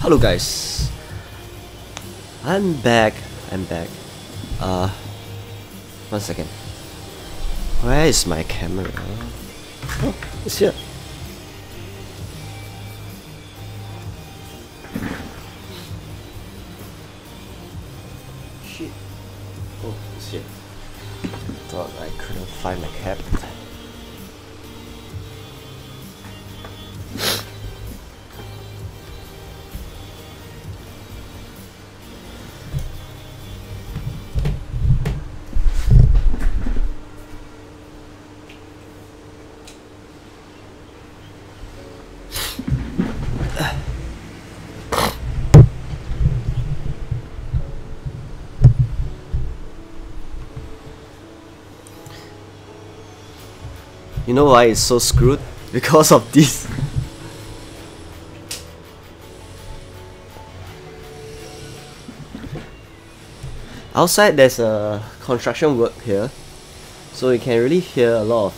Hello guys, I'm back. 1 second. Where is my camera? Oh, it's here. Shit. Oh, it's here. Thought I couldn't find my cap. You know why it's so screwed? Because of this. Outside there's a construction work here, so you can really hear a lot of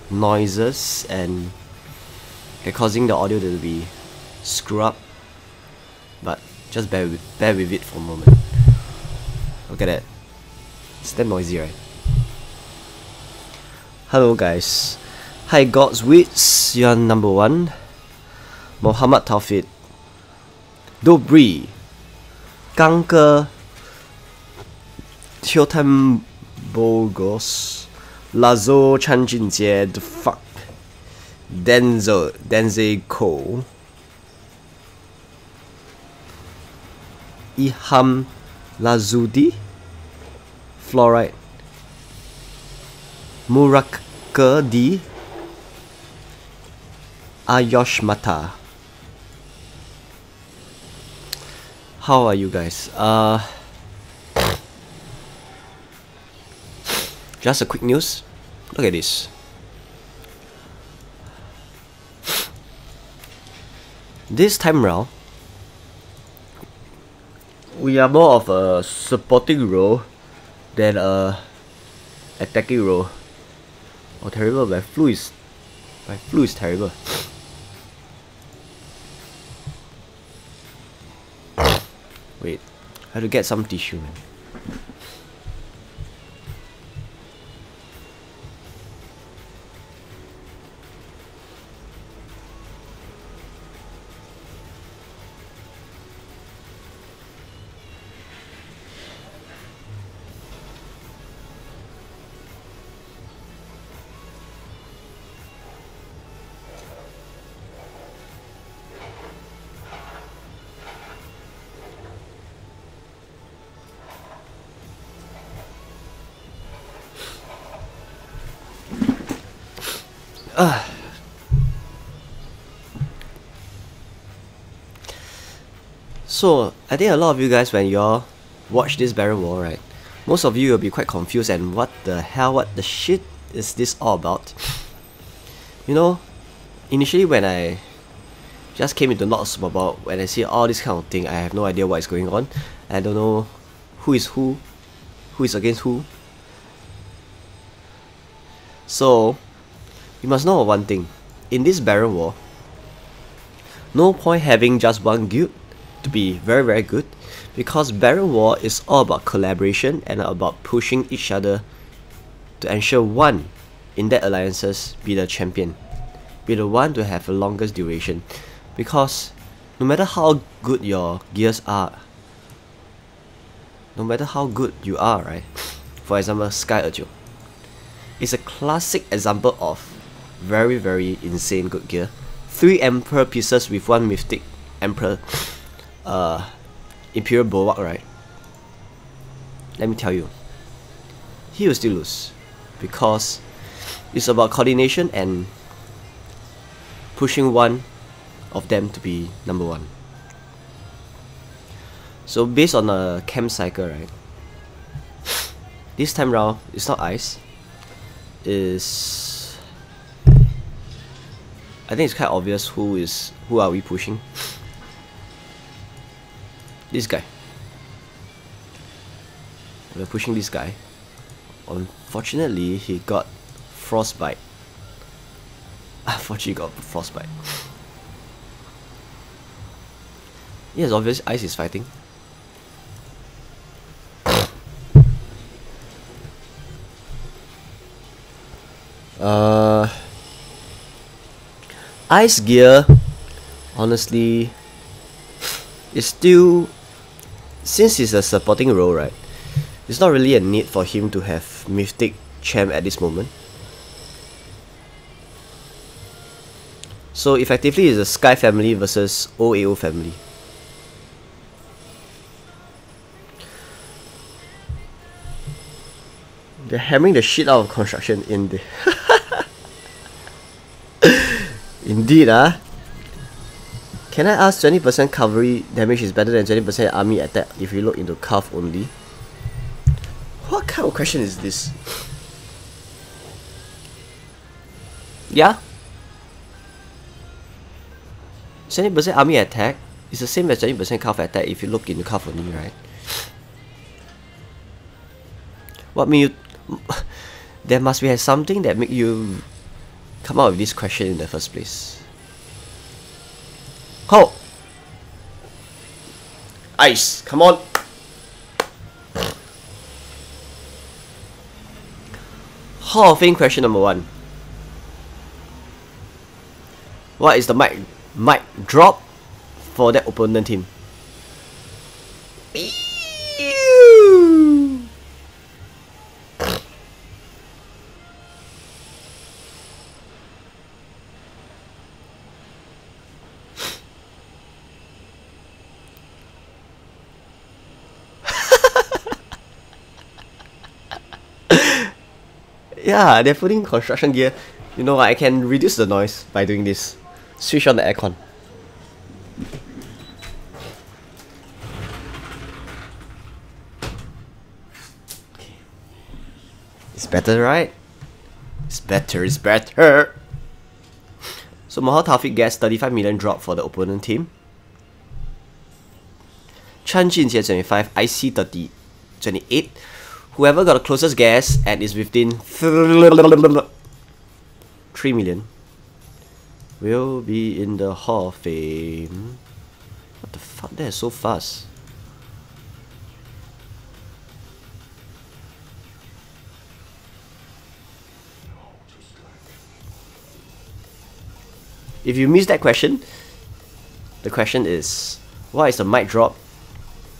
noises and they're causing the audio to be screwed up. But just bear with it for a moment. Look at that. It's that noisy, right? Hello guys. Hi God's Wits, you're number 1. Mohammed Taufik, Dobri, Kanker, Tiotan Bogos, Lazo Chanjinjie, the fuck, Denze Ko, Iham Lazudi, Fluoride, Murakadi, Ayosh Mata. How are you guys? Just a quick news. Look at this. This time round, we are more of a supporting role than a attacking role. Oh, terrible! My flu is terrible. Wait, I have to get some tissue, man. So I think a lot of you guys, when y'all watch this Baron War, right, most of you will be quite confused and what the shit is this all about? You know, initially when I just came into Not Super Bowl, when I see all this kind of thing, I have no idea what is going on. I don't know who is against who. So you must know one thing. In this Baron War, no point having just one guild to be very very good, because Baron War is all about collaboration and about pushing each other to ensure one in that alliances be the champion, be the one to have the longest duration. Because no matter how good your gears are, no matter how good you are, right? For example, Sky Urgil is a classic example of very very insane good gear. 3 Emperor pieces with 1 Mythic Emperor Imperial Bulwark, right? Let me tell you, he will still lose, because it's about coordination and pushing one of them to be number 1. So based on a camp cycle, right, this time round it's not ice, is I think it's quite obvious who are we pushing. This guy. We're pushing this guy. Unfortunately, he got frostbite. Unfortunately, he got frostbite. Yes, obviously, ice is fighting. Ice gear, honestly, is still, since it's a supporting role, right? It's not really a need for him to have Mythic Champ at this moment. So effectively, it's a Sky family versus OAO family. They're hammering the shit out of construction in the Indeed, Can I ask, 20% cavalry damage is better than 20% army attack if you look into Calf only? What kind of question is this? Yeah? 20% army attack is the same as 20% Calf attack if you look into Calf only, right? What made you... There must be something that make you come up with this question in the first place. Oh! Ice! Come on! Hall of Fame question number 1. What is the mic drop for that opponent team? Yeah, they're putting construction gear. You know what, I can reduce the noise by doing this. Switch on the aircon. Okay. It's better, right? It's better. So Mahal Taufik gets 35 million drop for the opponent team. Chan Jinxie 25, IC 28. Whoever got the closest guess and is within 3 million will be in the Hall of Fame. What the fuck? That is so fast. If you missed that question, the question is, what is the mic drop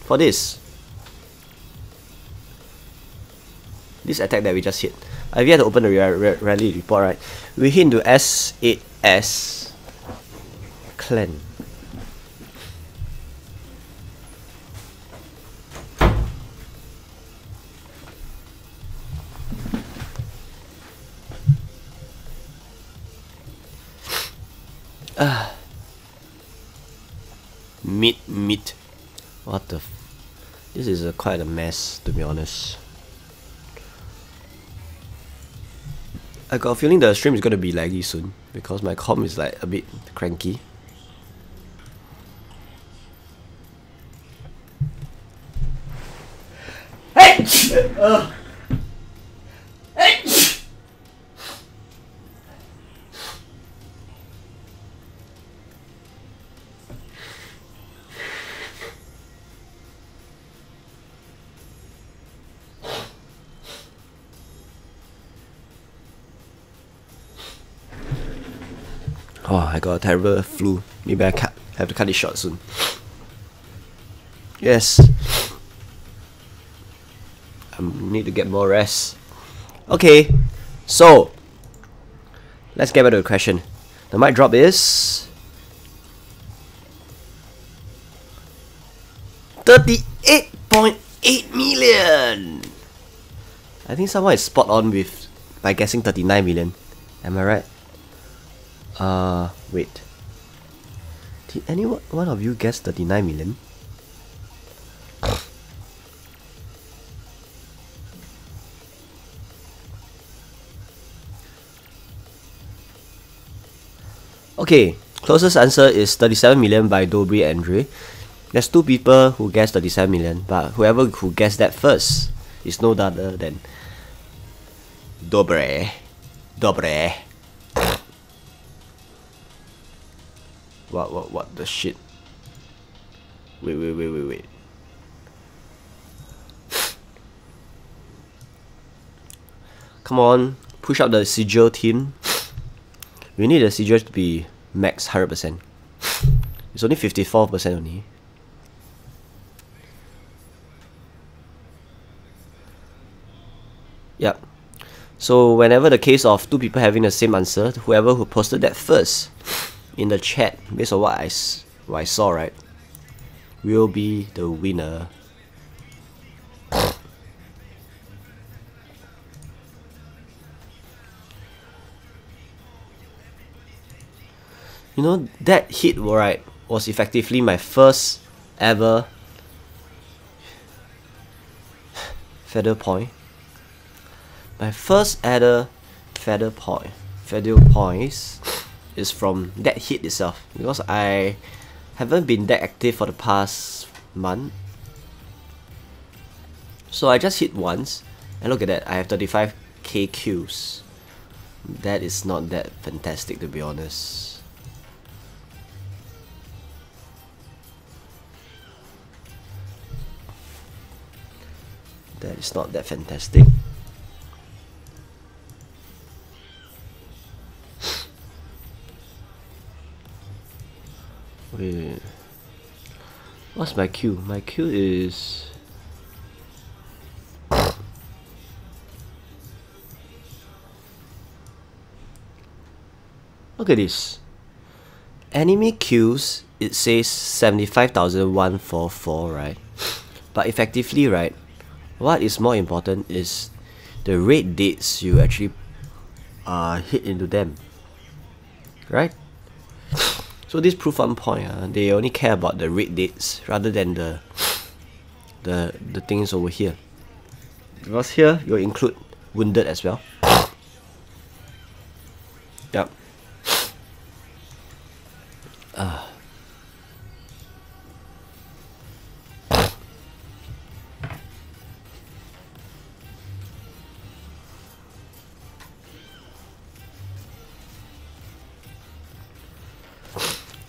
for this? This attack that we just hit. I've yet to open the rally report, right? We hit into S8S clan. Meat. What the this is quite a mess, to be honest. I got a feeling the stream is gonna be laggy soon because my comm is like a bit cranky. Hey! Oh, I got a terrible flu. Maybe I have to cut it short soon. Yes. I need to get more rest. Okay, so let's get back to the question. The mic drop is 38.8 million. I think someone is spot on with by guessing 39 million. Am I right? Wait. Did anyone one of you guess 39 million? Okay, closest answer is 37 million by Dobry Andre. There's two people who guessed 37 million, but whoever who guessed that first is no other than Dobre. What the shit? Wait. Come on, push up the sigil team. We need the sigil to be max 100%. It's only 54% only. Yep. So whenever the case of two people having the same answer, whoever who posted that first in the chat, based on what I saw, right, will be the winner. You know, that hit, right, was effectively my first ever feather point. My first ever feather points is from that hit itself, because I haven't been that active for the past month. So I just hit once, and look at that, I have 35k kills. That is not that fantastic, to be honest. That is not that fantastic. Wait. What's my Q? My Q is... Look at this. Enemy kills, it says 75,144, right? But effectively, right, what is more important is the raid dates you actually hit into them, right? So this proof one point, they only care about the raid dates rather than the things over here, because here you'll include wounded as well. Yep.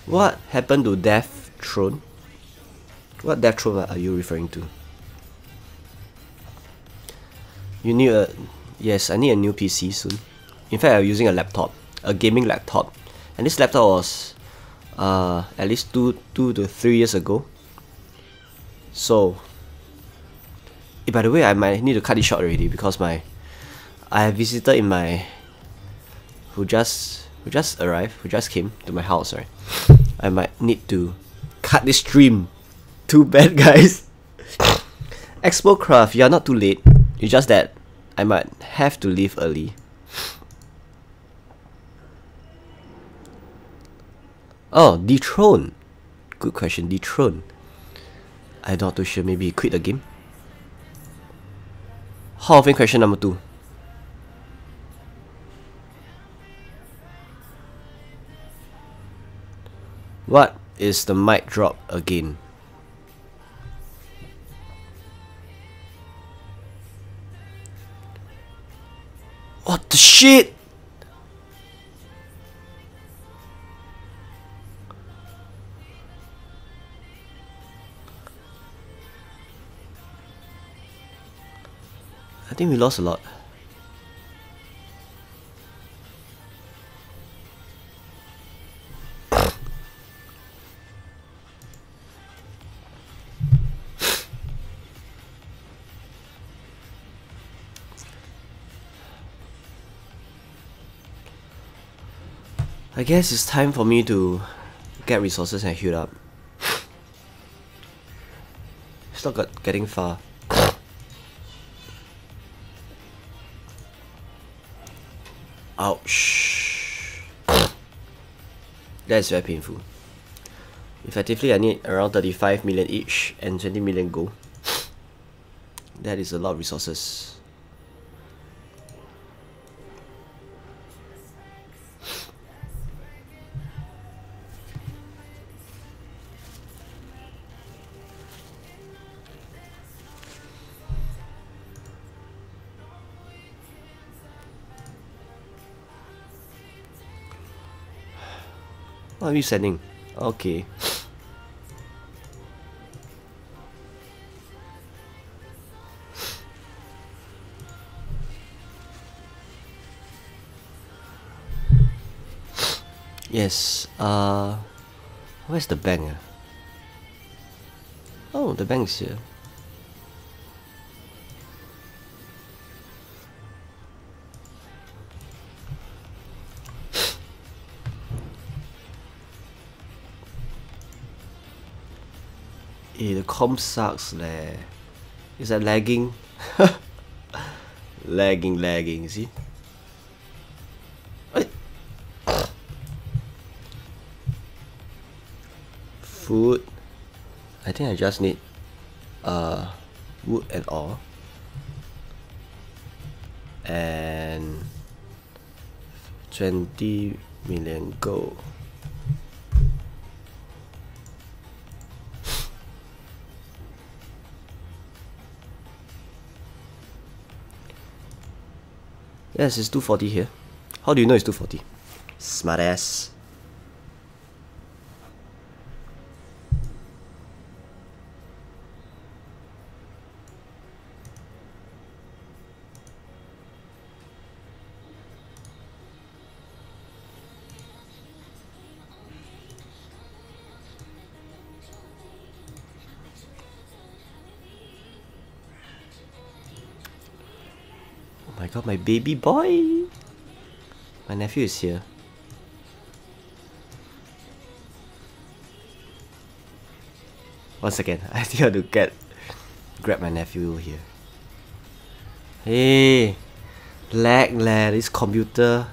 What happened to Death Throne? What Death Throne are you referring to? You need a... Yes, I need a new PC soon. In fact, I'm using a laptop, a gaming laptop, and this laptop was at least two to 3 years ago. So, by the way, I might need to cut it short already because I have a visitor in my who just arrived, who just came to my house, right? I might need to cut this stream. Too bad, guys. Expo Craft, you are not too late. It's just that I might have to leave early. Oh, Dethrone. Good question. Dethrone. I'm not too sure. Maybe he quit the game. Hall of Fame question number 2. What is the mic drop again? What the shit? I think we lost a lot. I guess it's time for me to get resources and heal up. It's not getting far. Ouch. That's very painful. Effectively, I need around 35 million each and 20 million gold. That is a lot of resources. What are you sending? Okay. Yes, where's the bank? Oh, the bank is here. Eh, the comp sucks leh. Is that lagging? lagging, see? Food. I think I just need wood and ore. And 20 million gold. Yes, it's 240 here. How do you know it's 240? Smart ass. Oh my god, my baby boy! My nephew is here. One second, I think I have to grab my nephew here. Hey! Lag leh, this computer.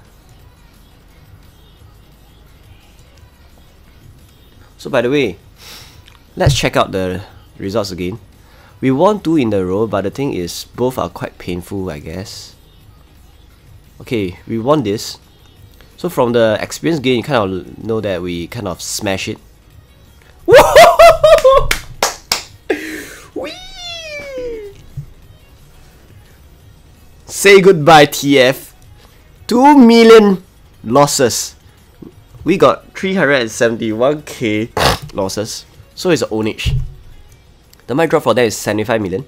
So by the way, let's check out the results again. We won 2 in a row, but the thing is, both are quite painful, I guess. Okay, we won this. So from the experience gain, you kind of know that we kind of smash it. Say goodbye, TF. 2 million losses. We got 371k losses. So it's ownage. The mic drop for that is 75 million.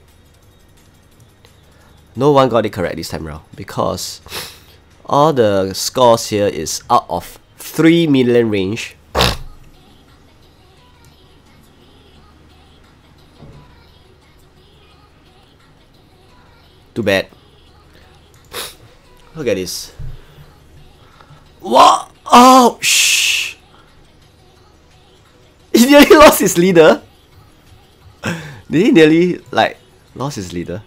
No one got it correct this time around because all the scores here is out of 3 million range. Too bad. Look at this. What? Oh, shh. He nearly lost his leader. Did he nearly, like, lost his leader?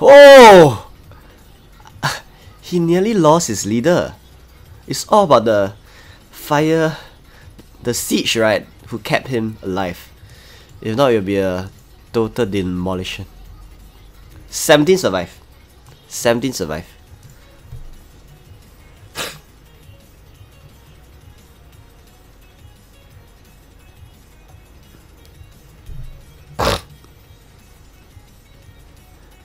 Oh! he nearly lost his leader. It's all about the fire, the siege, right? Who kept him alive. If not, it'll be a total demolition. 17 survive. 17 survive.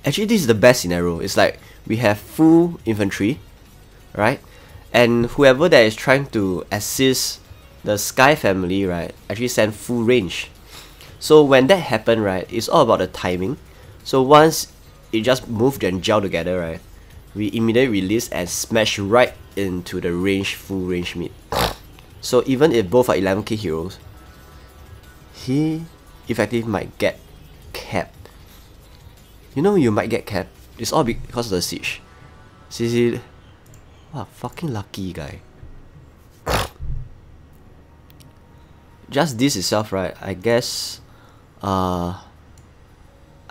Actually, this is the best scenario. It's like we have full infantry, right? And whoever that is trying to assist the Sky family, right, actually send full range. So when that happened, right, it's all about the timing. So once it just moved and gel together, right, we immediately release and smash right into the range, full range meat. So even if both are 11k heroes, he effectively might get capped. You know, you might get capped. It's all because of the siege. See, wow, fucking lucky guy. Just this itself, right? I guess I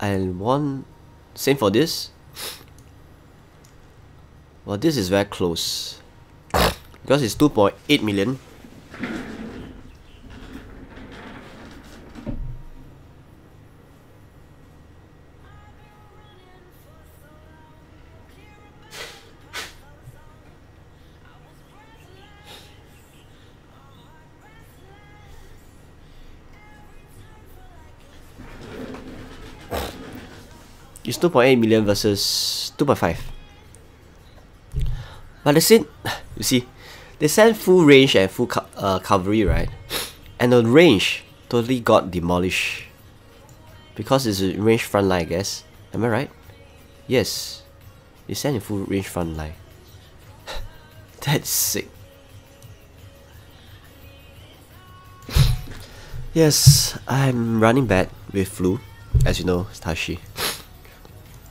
want same for this. Well, this is very close because it's 2.8 million. It's 2.8 million versus 2.5. But they said, you see, they sent full range and full cavalry, right? And the range totally got demolished because it's a range front line, I guess. Am I right? Yes, they sent a full range front line. That's sick. Yes, I'm running bad with flu, as you know, Tashi.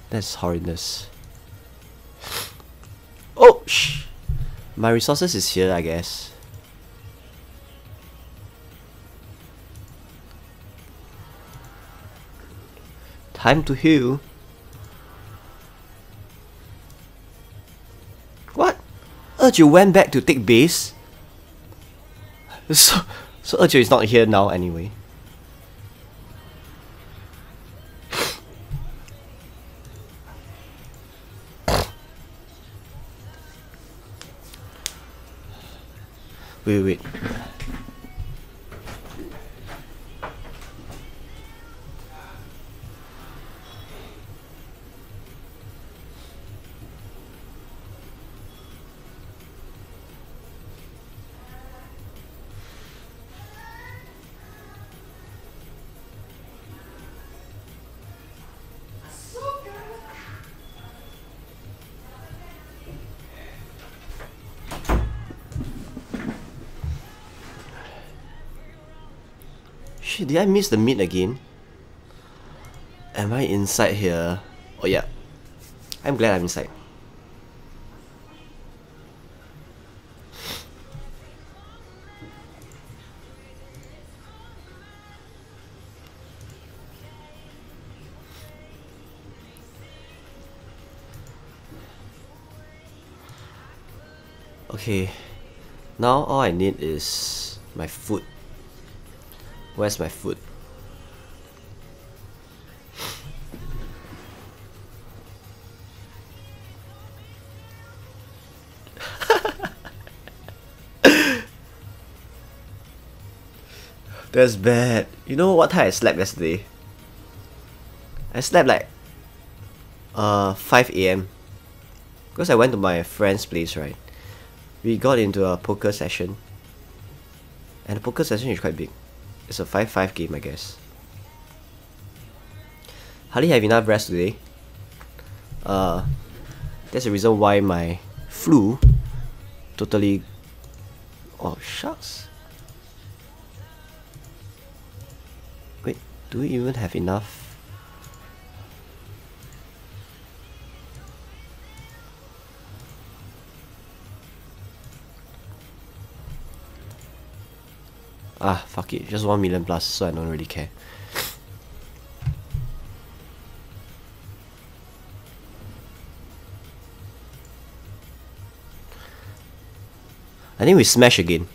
That's horrendous. Oh, shh! My resources is here, I guess. Time to heal. What? Erju went back to take base? So Erju is not here now anyway. Wait. Shit, did I miss the meat again? Am I inside here? Oh yeah. I'm glad I'm inside. Okay. Now all I need is my food. Where's my food? That's bad. You know what time I slept yesterday? I slept like 5 AM because I went to my friend's place, right? We got into a poker session, and the poker session is quite big. It's a 5-5 game, I guess. Hardly have enough rest today. That's the reason why my flu totally... Oh, shucks. Wait, do we even have enough? Ah, fuck it, just 1 million plus, so I don't really care. I think we smash again.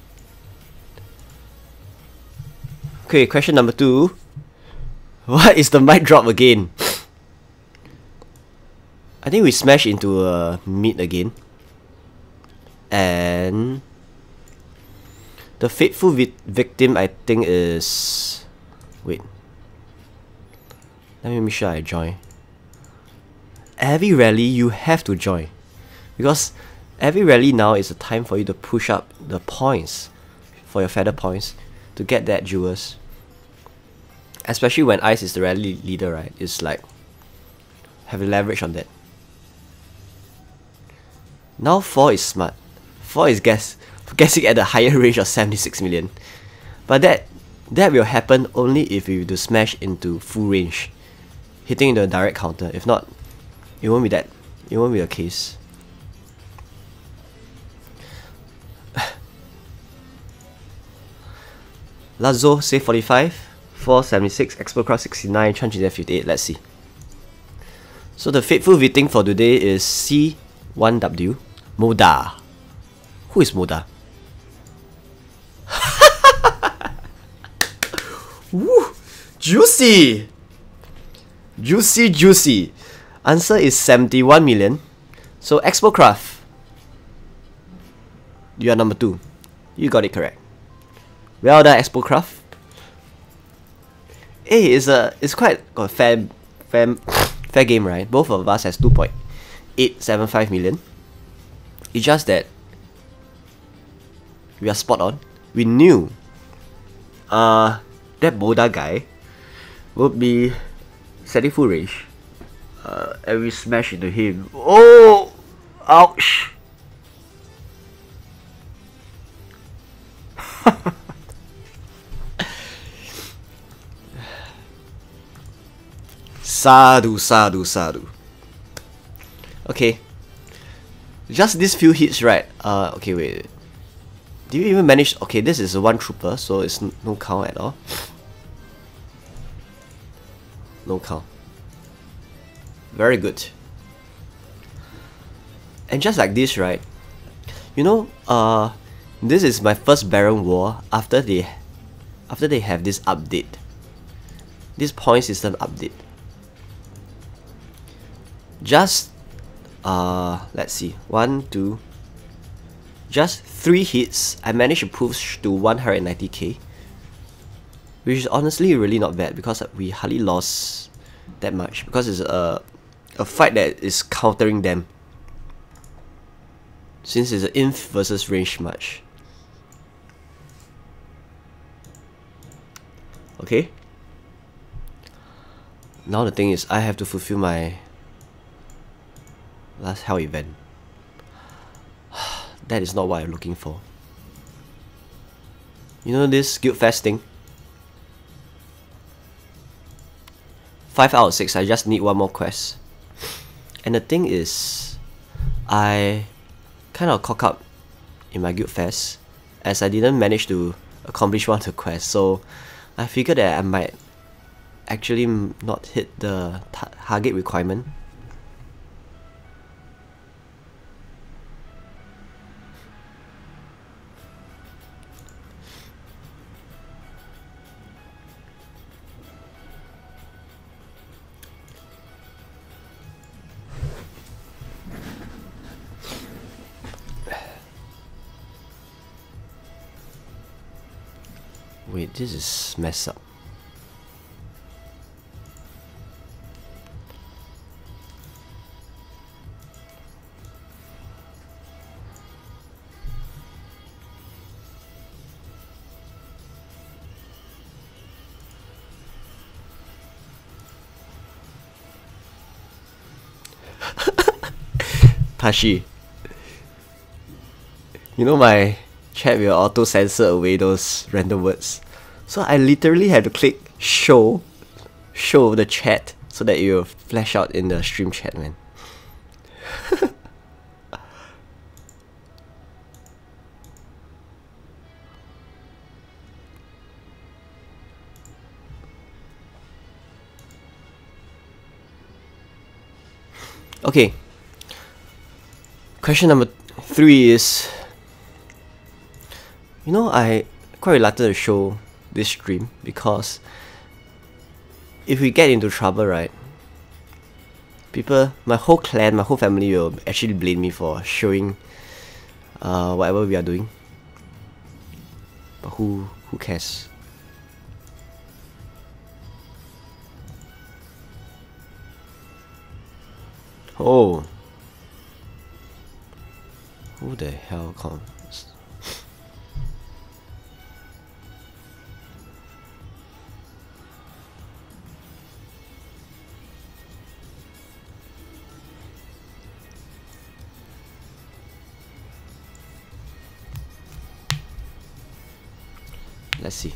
Okay, question number 2. What is the mic drop again? I think we smash into a mid again. And the faithful victim, I think, is... Wait. Let me make sure I join. Every rally, you have to join. Because every rally now is a time for you to push up the points for your feather points to get that jewels. Especially when Ice is the rally leader, right? It's like have a leverage on that. Now 4 is smart. 4 is guessing at the higher range of 76 million. But that will happen only if you do smash into full range, hitting into a direct counter. If not, it won't be that. It won't be the case. Lazo save 45, 476, Expo Cross 69, Chun 58. Let's see. So the faithful victim for today is C1W Moda. Who is Moda? Woo! Juicy! Juicy! Answer is 71 million. So Expo Craft, you are number 2. You got it correct. Well done, Expo Craft. Hey, it's quite a fair game, right? Both of us has 2.875 million. It's just that we are spot on. We knew that Boda guy would be setting full range. And we smash into him. Oh! Ouch! Sadu. Okay. Just these few hits, right? Okay, wait. Did you even manage? Okay, this is a 1 trooper, so it's no count at all. No count. Very good. And just like this, right? You know, this is my first Baron War after they have this update. This point system update. Just let's see, 1, 2, just 3 hits. I managed to push to 190k, which is honestly really not bad because we hardly lost that much because it's a fight that is countering them. Since it's an inf versus range match. Okay. Now the thing is, I have to fulfill my last hell event. That is not what I'm looking for. You know this guild fest thing? 5 out of 6, I just need 1 more quest. And the thing is, I kind of cock up in my guild fest as I didn't manage to accomplish one of the quests. So I figured that I might actually not hit the target requirement. Wait, this is messed up. Tashi, you know my chat will auto censor away those random words, so I literally had to click show the chat so that it will flash out in the stream chat, man. Okay. Question number 3 is, You know, I quite reluctant to show this stream because if we get into trouble, right, people, my whole clan, my whole family will actually blame me for showing whatever we are doing. But who cares? Oh, who the hell comes? Let's see.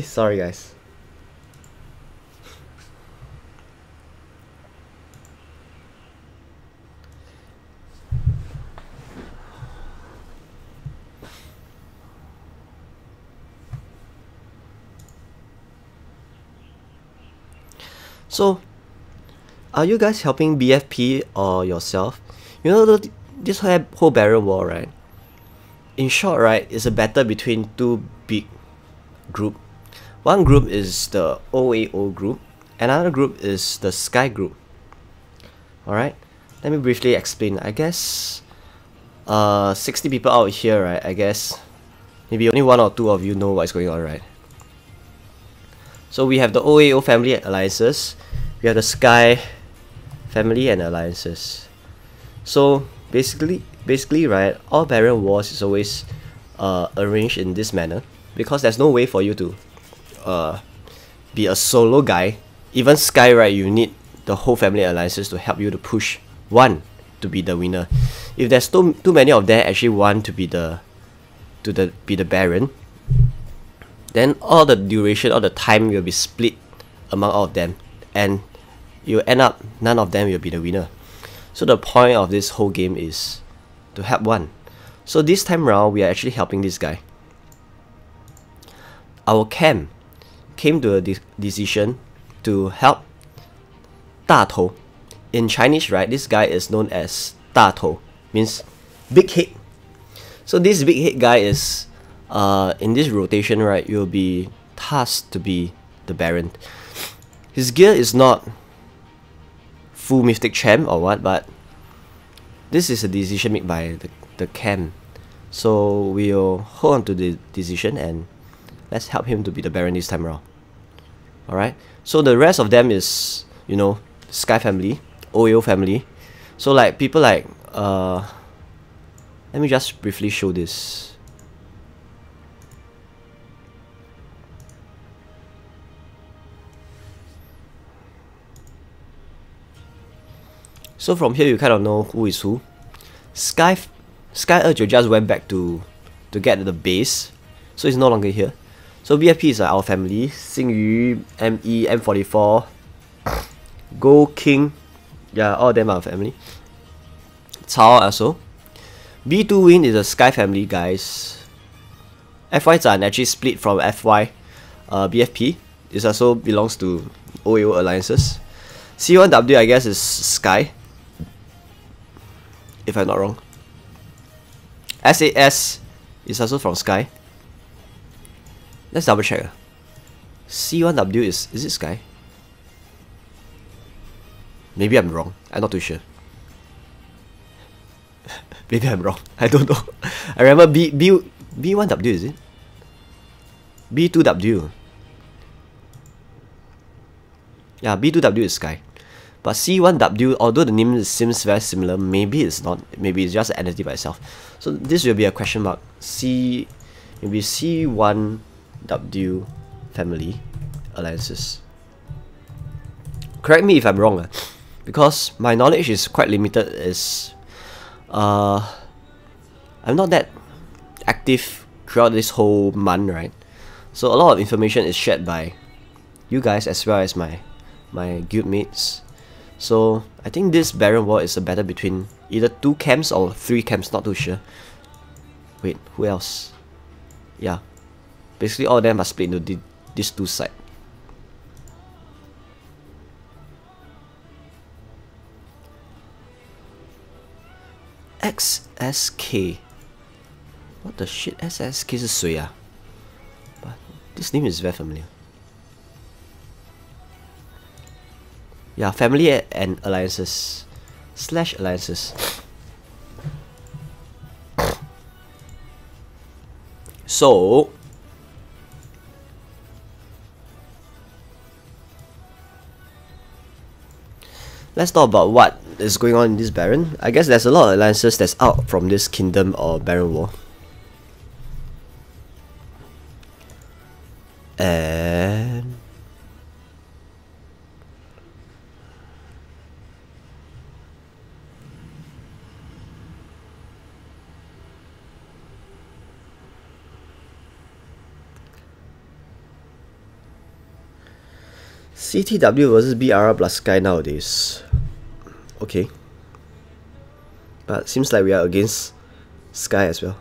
Sorry guys. So, are you guys helping BFP or yourself? You know, this whole barrier war, right? In short, right, is a battle between two big groups. One group is the OAO group, another group is the Sky group. Alright, let me briefly explain. I guess 60 people out here, right? I guess maybe only 1 or 2 of you know what's going on, right? So we have the OAO family alliances, we have the Sky family and alliances. So basically, right, all barrier wars is always arranged in this manner because there's no way for you to be a solo guy. Even Sky, right, you need the whole family alliances to help you to push one to be the winner. If there's too many of them actually want to be the Baron, then all the duration, all the time will be split among all of them, and you end up none of them will be the winner. So the point of this whole game is to help one. So this time around, we are actually helping this guy. Our camp came to a decision to help 大头. In Chinese, right, this guy is known as 大头, means big head. So this big head guy is in this rotation, right, you'll be tasked to be the Baron. His gear is not full Mythic Champ or what, but this is a decision made by the camp. So we'll hold on to the decision and let's help him to be the Baron this time around. Alright, so the rest of them is, you know, Sky family, OAO family. So like people like let me just briefly show this. So from here you kind of know who is who. Sky Urge just went back to get the base, so he's no longer here. So BFP is our family. Xingyu, ME, M44, Go King, yeah, all of them are family. Cao also. B2 Win is a Sky family, guys. FY Zan actually split from FY. BFP is also belongs to OAO alliances. C1W I guess is Sky, if I'm not wrong. SAS is also from Sky. Let's double check. C1W is it Sky? Maybe I'm wrong. I'm not too sure. Maybe I'm wrong. I don't know. I remember B1W, is it? B2W. Yeah, B2W is Sky. But C1W, although the name seems very similar, maybe it's not. Maybe it's just an entity by itself. So this will be a question mark. Maybe C1W family alliances. Correct me if I'm wrong, because my knowledge is quite limited. I'm not that active throughout this whole month, right? So a lot of information is shared by you guys as well as my guildmates. So I think this Barren War is a battle between either 2 camps or 3 camps, not too sure. Wait, who else? Yeah, basically all of them are split into these 2 sides. XSK. What the shit? SSK 是谁啊? But this name is very familiar. Yeah, family and alliances / alliances. So let's talk about what is going on in this Baron. I guess there's a lot of alliances that's out from this kingdom or Baron War. And CTW versus BRR plus Sky nowadays. Okay. But seems like we are against Sky as well.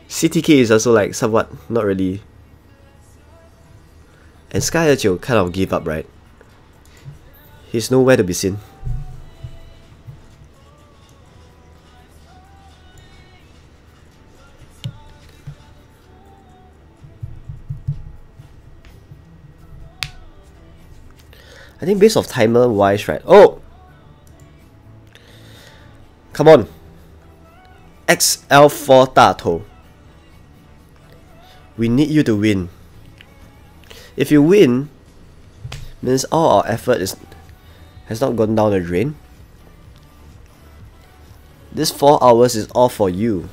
CTK is also like somewhat not really. And Sky Echo kind of gave up, right? He's nowhere to be seen. I think based off timer wise, right? Oh! Come on! XL4 大头. We need you to win. If you win, means all our effort has not gone down the drain. This 4 hours is all for you.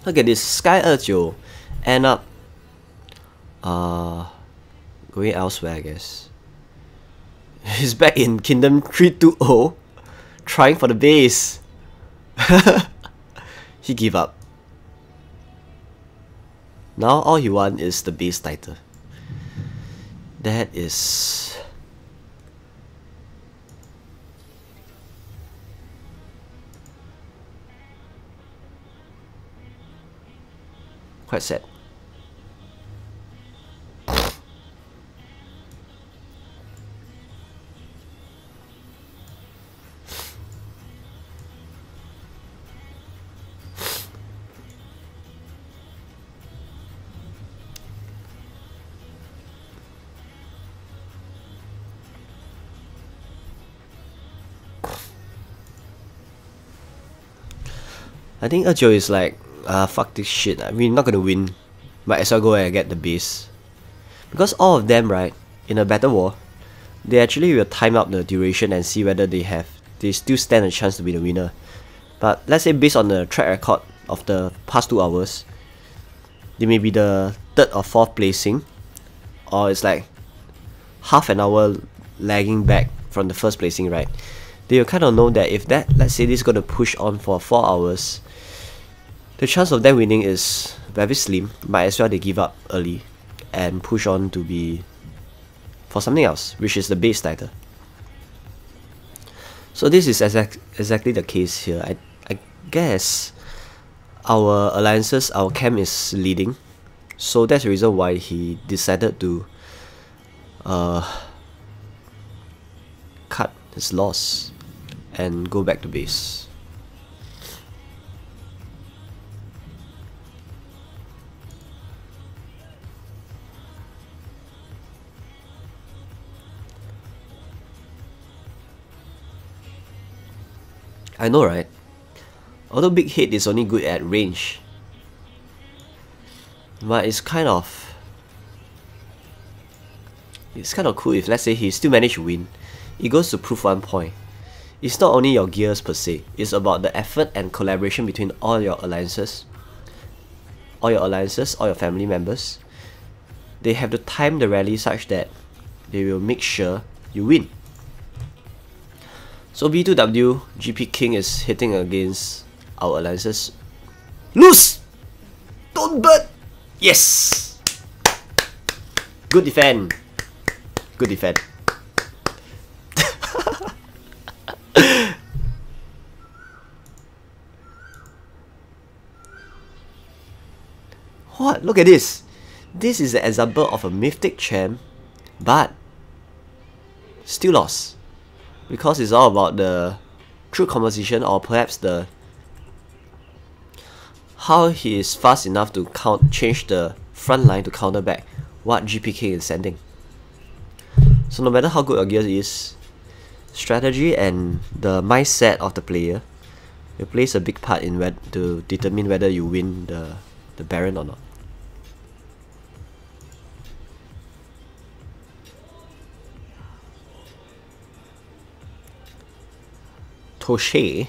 Look at this, Sky 29 end up going elsewhere, I guess. He's back in Kingdom 320, trying for the base. He gave up. Now all he wants is the base title. That is quite sad. I think Echo is like, fuck this shit, we're not gonna win. Might as well go and get the base. Because all of them, right, in a battle war, they actually will time up the duration and see whether they still stand a chance to be the winner. But let's say based on the track record of the past 2 hours, they may be the 3rd or 4th placing, or it's like half an hour lagging back from the 1st placing, right? They will kind of know that if that, let's say this is going to push on for 4 hours, the chance of them winning is very slim. Might as well they give up early and push on to be for something else, which is the base title. So this is exactly the case here. I guess our alliances, our camp is leading, so that's the reason why he decided to this loss and go back to base. I know, right? Although Big Head is only good at range, but it's kind of cool if, let's say, he still managed to win. It goes to prove one point. It's not only your gears per se, it's about the effort and collaboration between all your alliances, all your family members. They have to time the rally such that they will make sure you win. So B2W, GP King is hitting against our alliances. Lose! Don't burn! Yes! Good defend. Good defend. What? Look at this. This is an example of a mythic champ, but still lost. Because it's all about the true composition, or perhaps the how he is fast enough to change the front line to counter back what GP King is sending. So no matter how good your gear is, strategy and the mindset of the player it plays a big part in to determine whether you win the Baron or not. Toshe.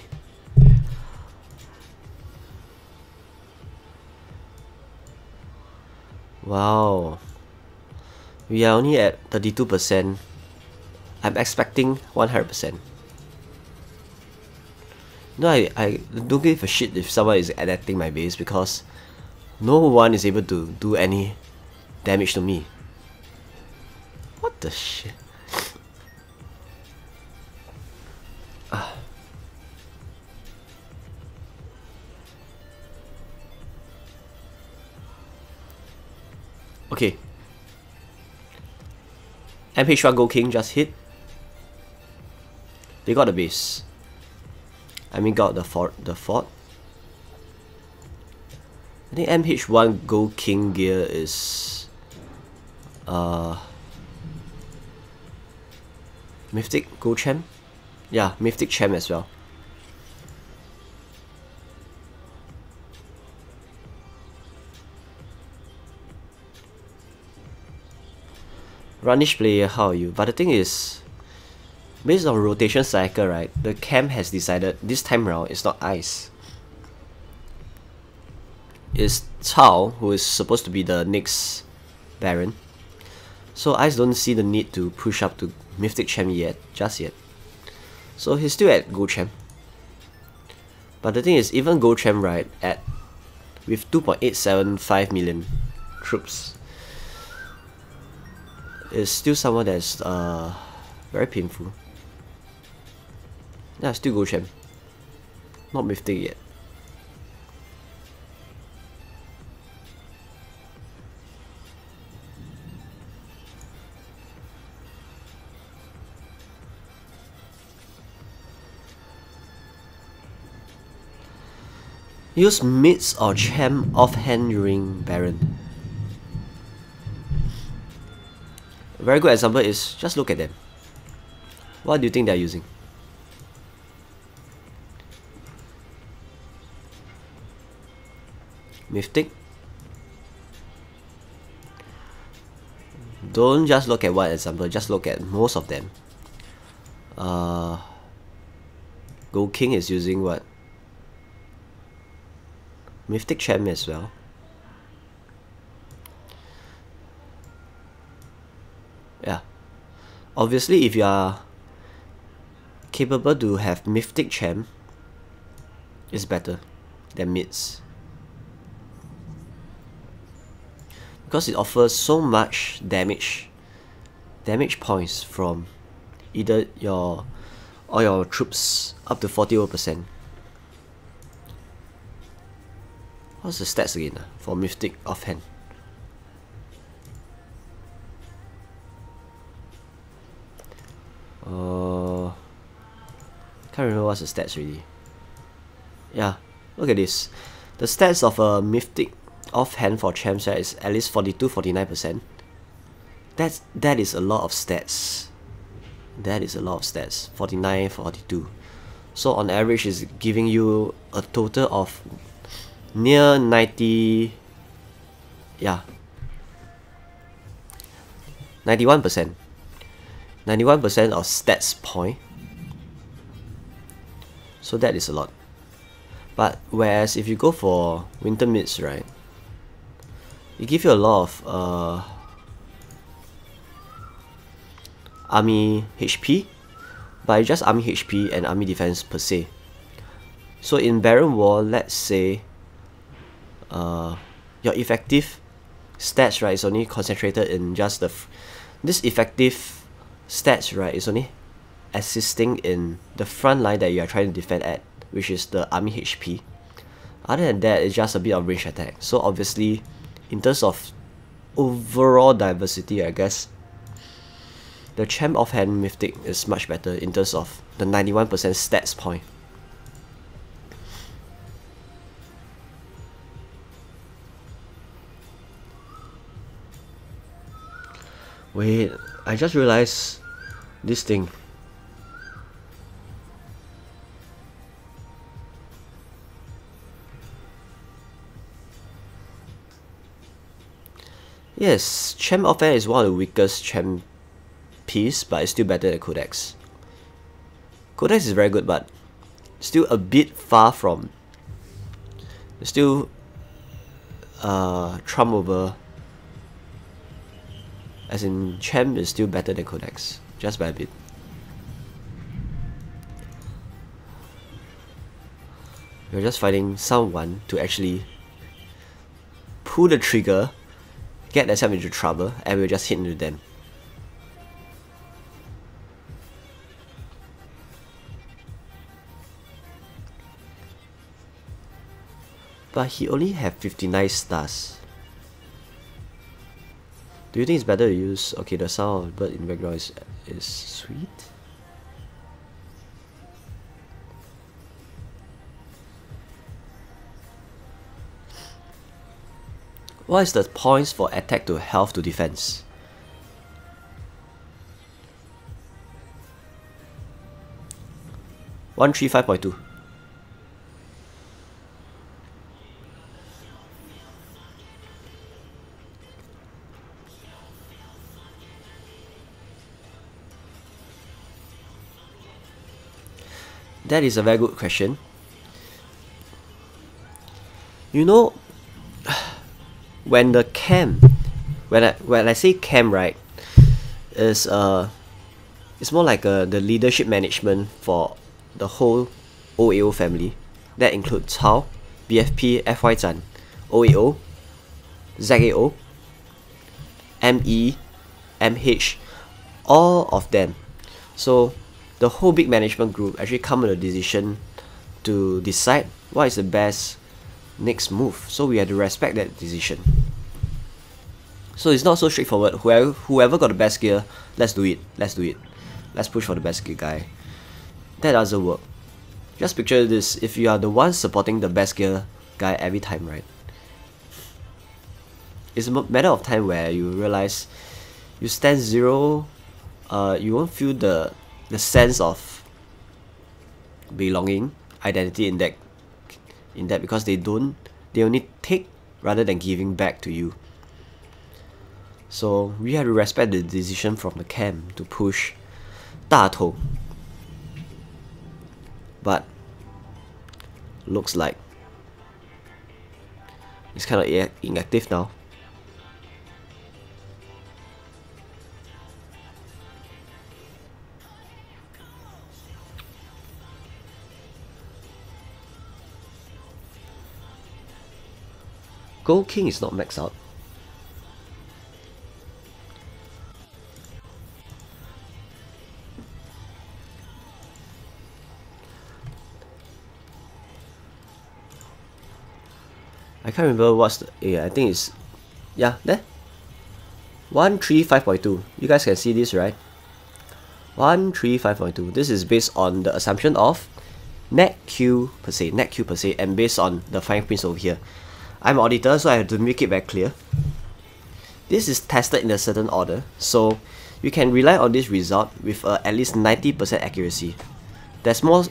Wow. We are only at 32%. I'm expecting 100%. No, I don't give a shit if someone is adapting my base because no one is able to do any damage to me. What the shit? Okay. MH1 Gold King just hit. They got the base. I mean got the fort. I think MH1 Gold King gear is Mythic Gold Champ? Yeah, Mythic Champ as well. Runish player, how are you? But the thing is, based on rotation cycle, right, the camp has decided this time round it's not Ice. It's Cao who is supposed to be the next Baron. So Ice don't see the need to push up to Mythic Champ just yet. So he's still at Gold Champ. But the thing is, even Gold Champ, right, with 2.875 million troops, is still someone that's very painful. Yeah, still Gold Champ. Not Mythic yet. Use mids or champ offhand during Baron. A very good example is just look at them. What do you think they're using? Mythic? Don't just look at one example, just look at most of them. Gold King is using what? Mythic Champ as well. Yeah. Obviously, if you are capable to have Mythic Champ, it's better than mids. Because it offers so much damage points from either your troops up to 40%. What's the stats again for Mythic offhand? Can't remember what's the stats really. Yeah, look at this. The stats of a mythic offhand for champs is at least 42-49%. That is a lot of stats. That is a lot of stats. 49-42. So on average is giving you a total of near 90. Yeah. 91%. 91% of stats point. So that is a lot. But whereas if you go for winter mids, right, it gives you a lot of army HP, but it's just army HP and army defense per se. So in Baron War, let's say your effective stats, right, is only concentrated in just this effective stats, right, is only assisting in the front line that you are trying to defend at, which is the army HP. Other than that, it's just a bit of range attack. So obviously, in terms of overall diversity, I guess the champ offhand mythic is much better in terms of the 91% stats point. Wait, I just realized this thing. Yes, champ offhand is one of the weakest champ piece, but it's still better than Codex. Codex is very good, but still a bit far from. Still trump over. As in, champ is still better than Codex, just by a bit. We're just finding someone to actually pull the trigger, get themselves into trouble, and we'll just hit into them. But he only have 59 stars. Do you think it's better to use... Okay, the sound of the bird in the background is sweet. What is the points for attack to health to defense? $135.2. That is a very good question. You know, when the cam, when I say cam, right, is it's more like the leadership management for the whole OAO family. That includes Cao, BFP, FY Zan, OAO, ZAO, ME, MH, all of them. So the whole big management group actually come with a decision to decide what is the best next move. So we have to respect that decision. So it's not so straightforward. Whoever got the best gear, let's do it. Let's do it. Let's push for the best gear guy. That doesn't work. Just picture this: if you are the one supporting the best gear guy every time, right? It's a matter of time where you realize you stand zero. You won't feel the sense of belonging, identity in that because they only take rather than giving back to you. So we have to respect the decision from the camp to push 大头. But looks like it's kind of inactive now. Gold King is not maxed out. I can't remember what's the... Yeah, I think it's... Yeah, there. 135.2. You guys can see this, right? 135.2. This is based on the assumption of net Q per se, and based on the fine prints over here. I'm an auditor, so I have to make it very clear. This is tested in a certain order, so you can rely on this result with at least 90% accuracy. There's more,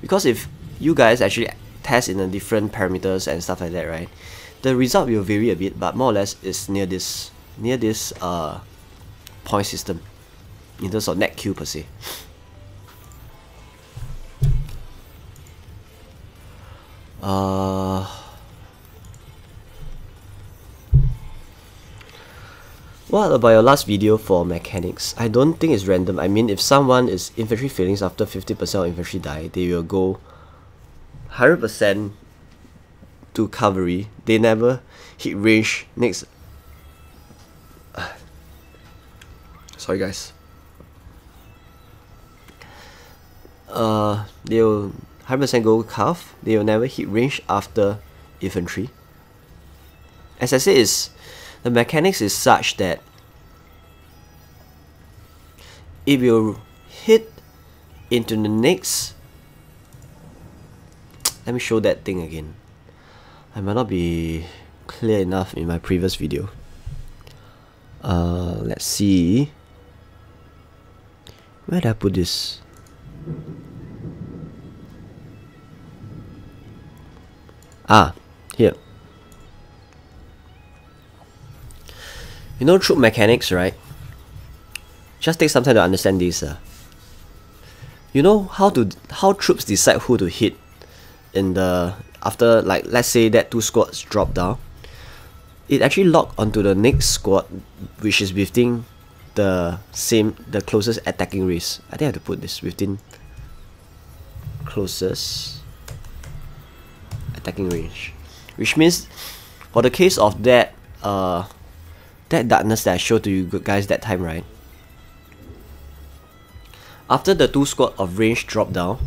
because if you guys actually test in a different parameters and stuff like that, right, the result will vary a bit, but more or less is near this point system in terms of net Q per se. What about your last video for mechanics? I don't think it's random. I mean, if someone is infantry failings after 50% of infantry die, they will go 100% to cavalry. They never hit range next. Sorry guys. They'll 100% go cav. They will never hit range after infantry. As I said, the mechanics is such that it will hit into the next. Let me show that thing again. I might not be clear enough in my previous video. Let's see. Where did I put this? Here. You know troop mechanics, right? Just take some time to understand this. You know how troops decide who to hit in the after, like, let's say that 2 squads drop down. It actually lock onto the next squad, which is within the closest attacking race. I think I have to put this within closest attacking range, which means for the case of that darkness that I showed to you guys that time, right? After the 2 squad of range drop down,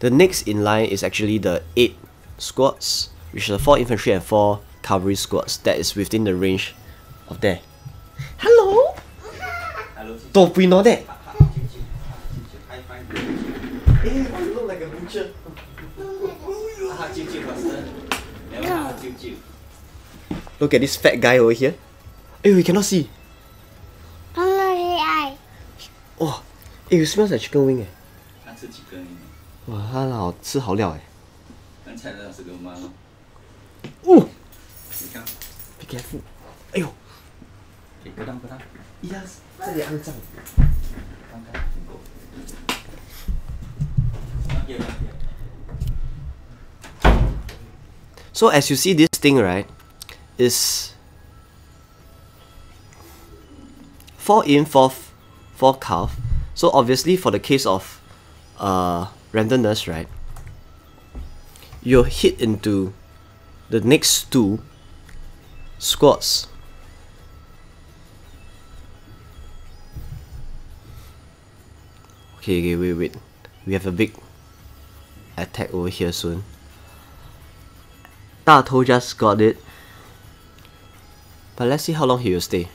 the next in line is actually the 8 squads, which are 4 infantry and 4 cavalry squads that is within the range of there. Hello? Don't we know that? Hey, why you look like a butcher? Look at this fat guy over here. Hey, we cannot see. Oh, hey, it smells like chicken wing. Wow, 它好吃好料。Oh! Be careful. 哎呦！这里肮脏。So as you see, this thing, right, is 4 in, 4 calf. So obviously for the case of randomness, right, you'll hit into the next 2 squads. Okay, wait. We have a big attack over here soon. 大头 just got it. But let's see how long he will stay.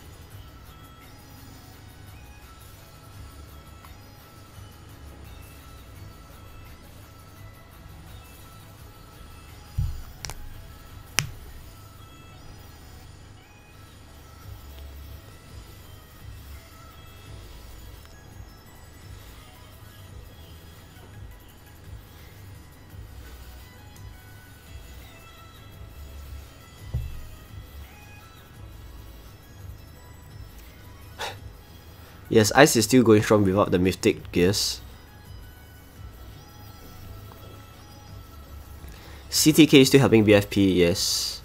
Yes, Ice is still going strong without the Mythic Gears. CTK is still helping BFP, yes.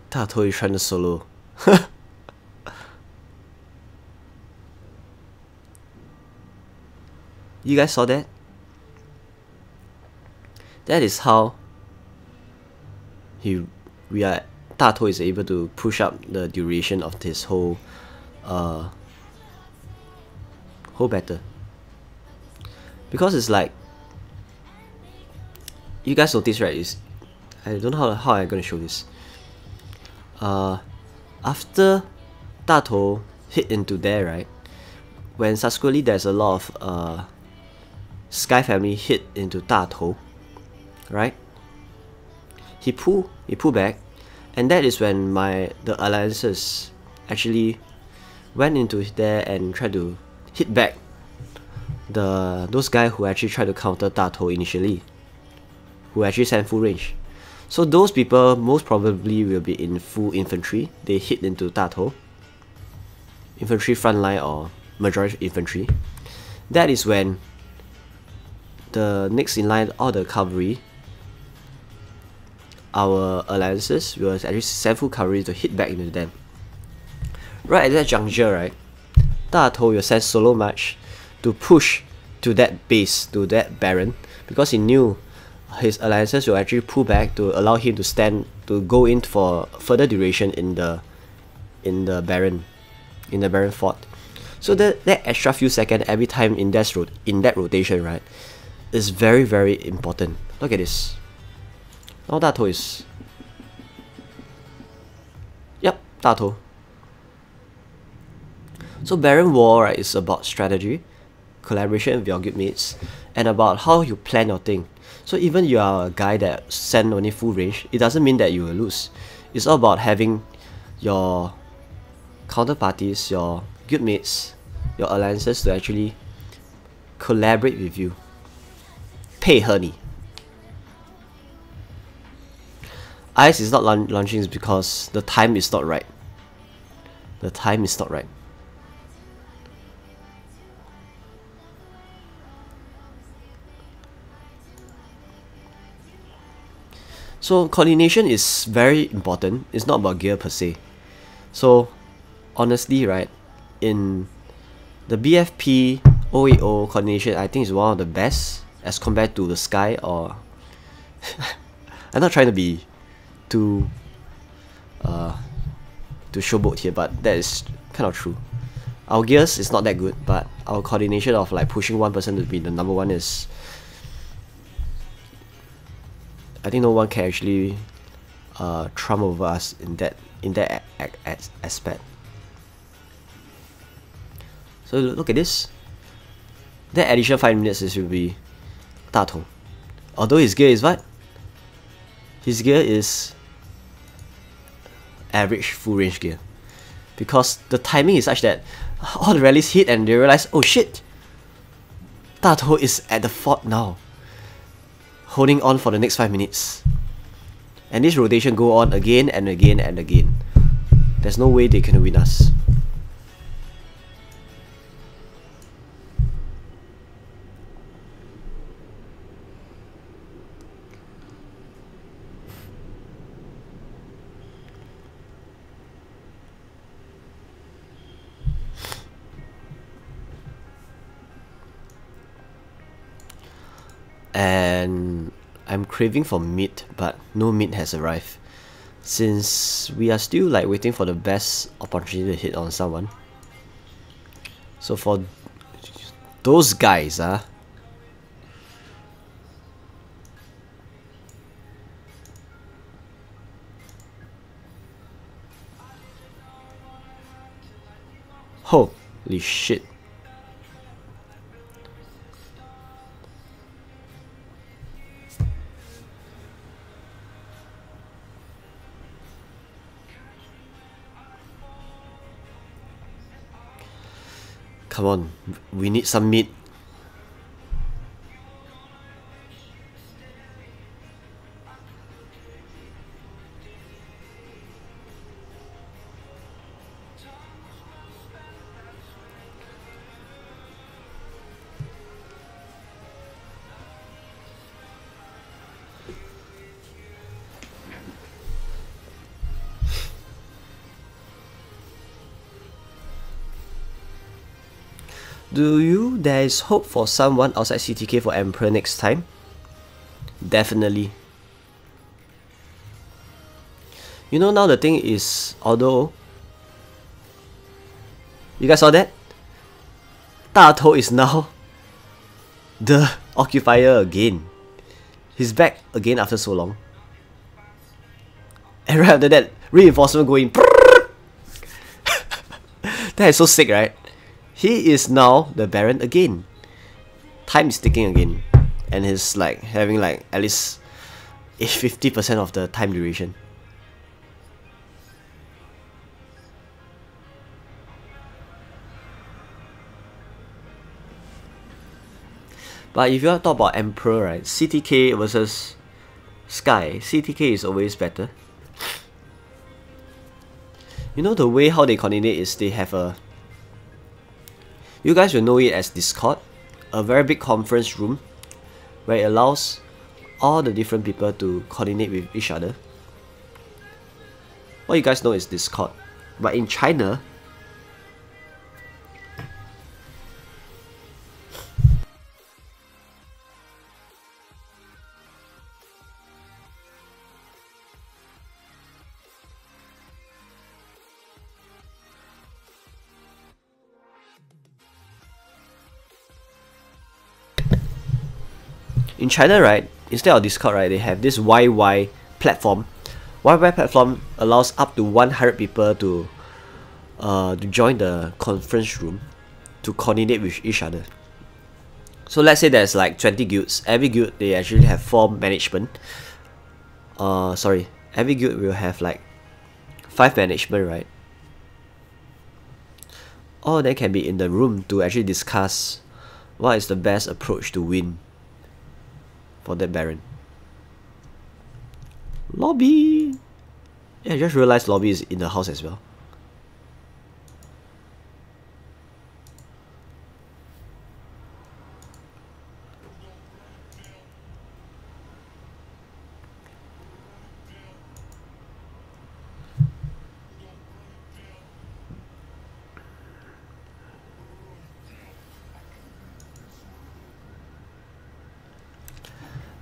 Tato is trying to solo. You guys saw that? That is how Dato is able to push up the duration of this whole battle. Because it's like, you guys notice, right? I don't know how I'm gonna show this. After Dato hit into there, right? When subsequently there's a lot of Sky family hit into Dato, right? He pull back, and that is when the alliances actually went into there and tried to hit back those guys who actually tried to counter Dato initially, who actually sent full range. So those people most probably will be in full infantry. They hit into Dato, infantry front line or majority infantry. That is when the next in line, all the cavalry, our alliances will actually send full cavalry to hit back into them. Right at that juncture, right, Dato will send solo march to push to that base, to that baron, because he knew his alliances will actually pull back to allow him to go in for further duration in the baron fort. So that extra few seconds every time in that rotation, right, is very, very important. Look at this. Now Dato is... Yep, Dato. So Baron War, right, is about strategy, collaboration with your guildmates, and about how you plan your thing. So even you are a guy that send only full range, it doesn't mean that you will lose. It's all about having your counterparties, your guildmates, your alliances to actually collaborate with you. 配合你. Ice is not launching is because the time is not right. The time is not right. So coordination is very important. It's not about gear per se. So honestly, right, in the BFP 080 coordination, I think is one of the best as compared to the Sky or I'm not trying to be too showboat here, but that is kind of true. Our gears is not that good, but our coordination of like pushing one person to be the number one is, I think no one can actually trump over us in that aspect. So look at this. That additional 5 minutes will be Dato. Although his gear is what? His gear is average full range gear. Because the timing is such that all the rallies hit and they realize, oh shit, Dato is at the fort now, holding on for the next 5 minutes. And this rotation go on again and again and again. There's no way they can win us. And I'm craving for meat, but no meat has arrived, since we are still like waiting for the best opportunity to hit on someone. So for those guys, holy shit. Come on, we need some meat. There is hope for someone outside CTK for Emperor next time? Definitely. You know, now the thing is, although you guys saw that? Dato is now the occupier again. He's back again after so long. And right after that, reinforcement going. That is so sick, right? He is now the Baron again. Time is ticking again. And he's like having like at least 50% of the time duration. But if you want to talk about Emperor, right, CTK versus Sky, CTK is always better. You know the way how they coordinate is they have a... You guys will know it as Discord, a very big conference room where it allows all the different people to coordinate with each other. What you guys know is Discord. But in China, right, instead of Discord, right, they have this YY platform. YY platform allows up to 100 people to join the conference room to coordinate with each other. So let's say there's like 20 guilds. Every guild they actually have 4 management. Every guild will have like 5 management, right? All they can be in the room to actually discuss what is the best approach to win for that Baron. Lobby! Yeah, I just realized Lobby is in the house as well.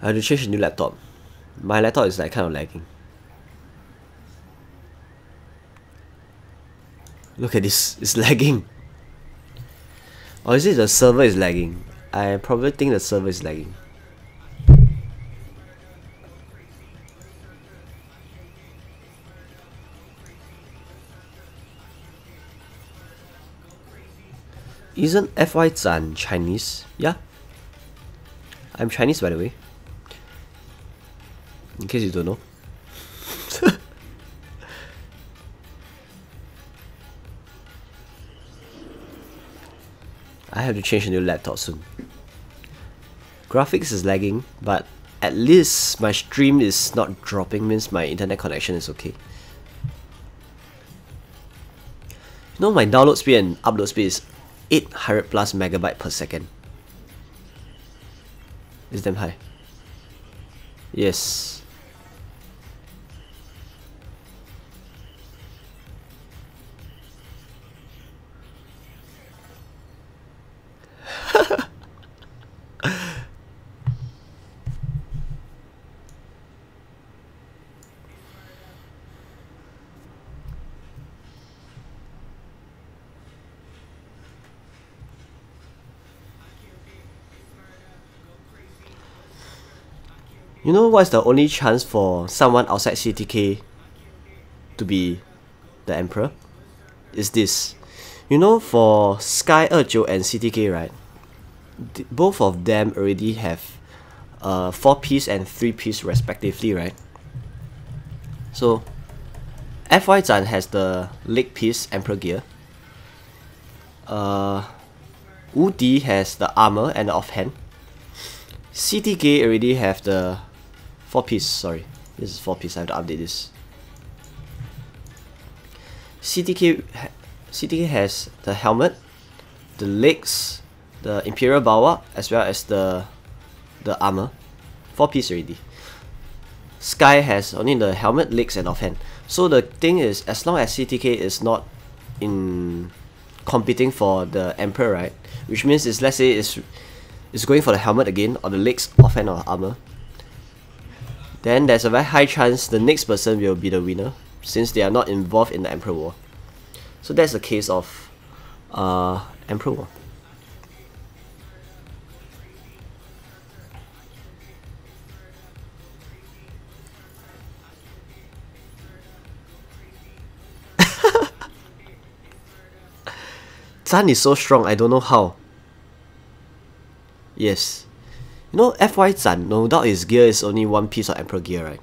I have to change a new laptop. My laptop is like kind of lagging. Look at this, it's lagging. Or is it the server is lagging? I probably think the server is lagging. Isn't FY Zan Chinese? Yeah. I'm Chinese, by the way. In case you don't know. I have to change a new laptop soon. Graphics is lagging, but at least my stream is not dropping, means my internet connection is okay. You know, my download speed and upload speed is 800 plus megabyte per second. It's damn high. Yes. You know what's the only chance for someone outside CTK to be the Emperor? Is this. You know, for Sky 29 and CTK, right? Both of them already have 4-piece and 3-piece respectively, right? So FY Zan has the leg piece Emperor gear. Udi has the armor and the offhand. CTK already have the 4-piece, sorry. This is 4-piece, I have to update this. CTK has the helmet, the legs, the Imperial Bawa, as well as the armor. 4-piece already. Sky has only the helmet, legs, and offhand. So the thing is, as long as CTK is not in competing for the Emperor, right, which means is, let's say it's going for the helmet again, or the legs, offhand, or armor, then there's a very high chance the next person will be the winner, since they are not involved in the Emperor War. So that's the case of Emperor War. Zan is so strong, I don't know how. Yes. You know, FY Zan, no doubt his gear is only one piece of Emperor gear, right?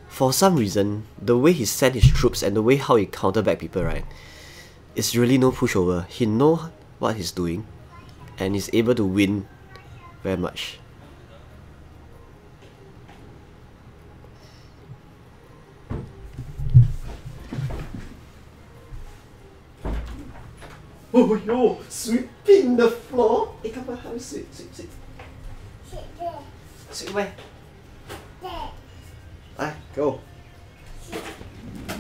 For some reason, the way he sent his troops and the way how he counter back people, right, it's really no pushover. He knows what he's doing and he's able to win very much. Oh yo, sweeping the floor. Hey, come on, how sweep. Sit there. Sweep where? There. Alright, go.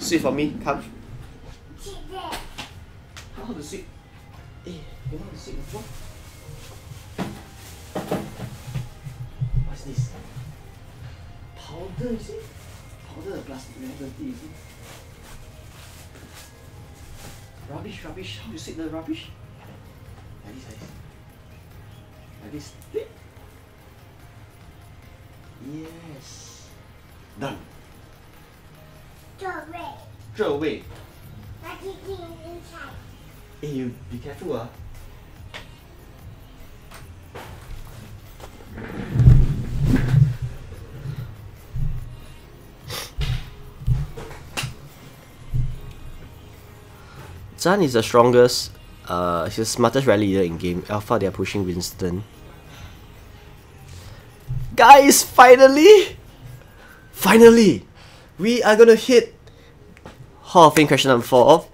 Sweep for me, come. Sit there. How to sweep? Hey, you know how to sweep the floor? What's this? Powder, you see? Powder, plastic, dirty, you see? Rubbish. How do you sweep the rubbish? Like this. Like this. Click. Yes. Done. Throw away. What is inside? Hey, you be careful, ah. Zan is the strongest, he's the smartest rally leader in game. Alpha, they are pushing Winston. Guys, finally! Finally! We are gonna hit Hall of Fame question number 4.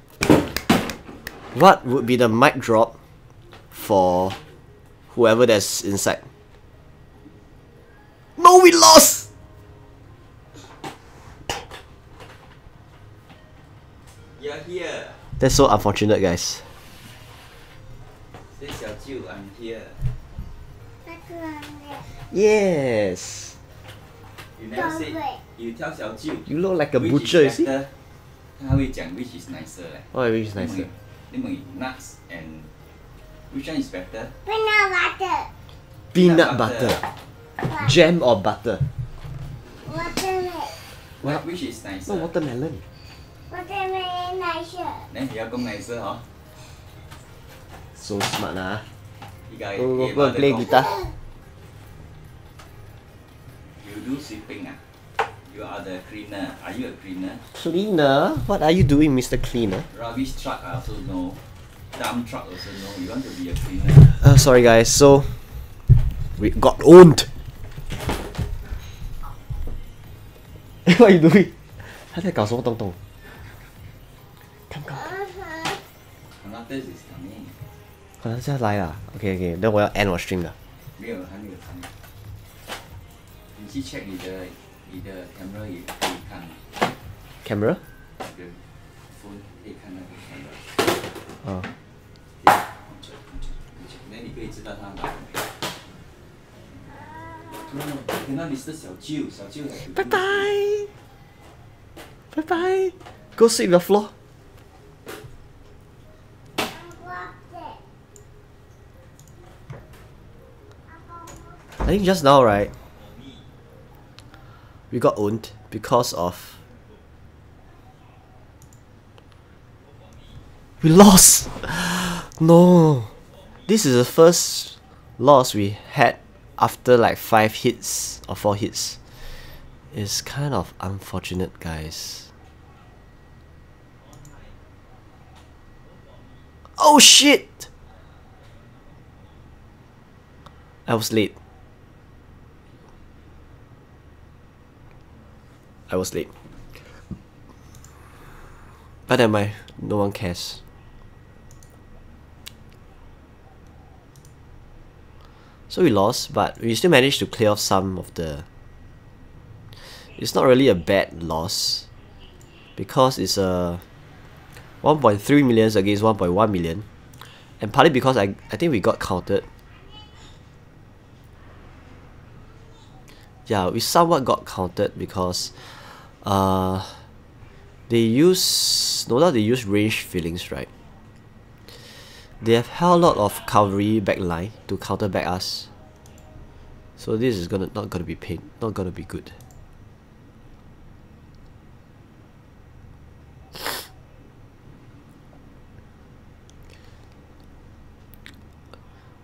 What would be the mic drop for whoever that's inside? No, we lost! You're here. That's so unfortunate, guys. Say Xiao Jiu, I'm here. Yes! You never say. You tell Xiao Jiu. You look like a which butcher, you is see? better. 他会讲 which is nicer 嘞。 Oh, which is nicer? 你问 nuts and which one is better? Peanut butter. Peanut butter. Jam or butter? Watermelon. What? Which is nicer? No, watermelon. Watermelon nicer. 你要講 nicer 嗬？ So smart, ah. 依家 Go and play guitar. You do sweeping ah? You are the cleaner. Are you a cleaner? Cleaner? What are you doing, Mr. Cleaner? Rubbish truck I also know. Dump truck also know. You want to be a cleaner? Sorry guys, so we got owned. What are you doing? 他在搞什么东东？ Come. Another is coming. 好像现在来了。OK， 那我要 end 我 stream 了。没有，还没有看。你去 check 你的 camera 也可以看。Camera？ 你的 phone 可以看那个 camera。哦。那你可以知道他哪里。跟那里是小舅。拜拜。拜拜。Go sit on the floor. I think just now, right, we got owned because of we lost. No, this is the first loss we had after like 5 hits or 4 hits. It's kind of unfortunate, guys. Oh shit! I was late. But never mind, no one cares. So we lost, but we still managed to clear off some of the... It's not really a bad loss, because it's a 1.3 million against 1.1 million. And partly because I think we got countered. Yeah, we somewhat got countered because they use, no doubt they use range feelings, right? They have hell lot of cavalry backline to counter back us. So this is not gonna be good.